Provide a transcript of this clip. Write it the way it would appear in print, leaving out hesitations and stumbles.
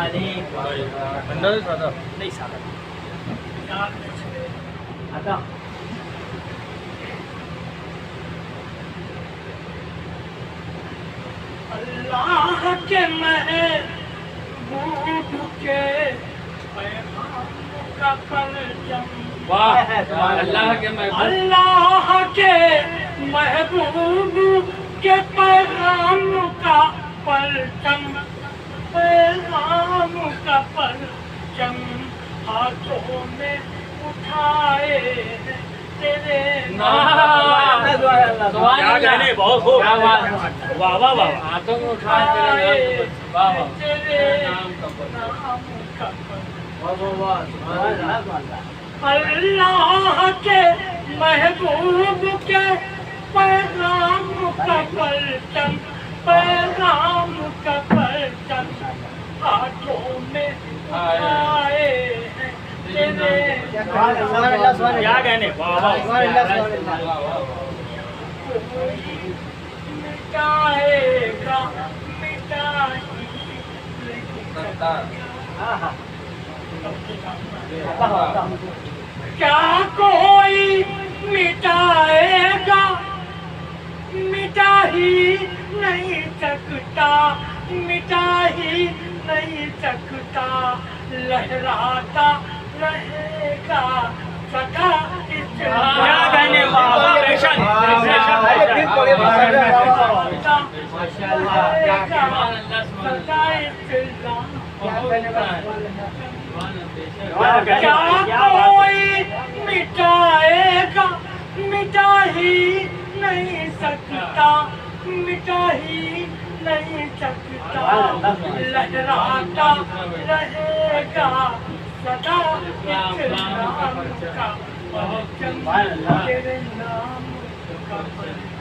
بندہ سے سادہ نہیں سادہ آتا اللہ کے محبوب کے پیغام کا پرچم واہ اللہ کے محبوب اللہ کے محبوب کے پیغام کا پرچم پیغام کا پرچم ہاتھوں میں اٹھائے تیرے کیا گانے بہت خوب واہ واہ واہ ہاتھوں میں اٹھائے تیرے نام کا نام کا پرچم واہ اللہ کے محبوب کے پیغام کا پرچم پیغام کا پرچم ہاتھوں میں اٹھائے ہیں تیرے کیا گانے واہ واہ کوئی مٹائے گا مٹا ہی کیا کوئی مٹائے گا مٹا ہی نہیں سکتا مٹا ہی نہیں سکتا لہراتا رہے گا سدا کیا گانے واہ واہ ریشن کیا کوئی مٹائے گا مٹا ہی نہیں سکتا مٹا ہی نہیں سکتا لہراتا رہے گا سدا اسلام کا پرچم تیرے نام کا پرچم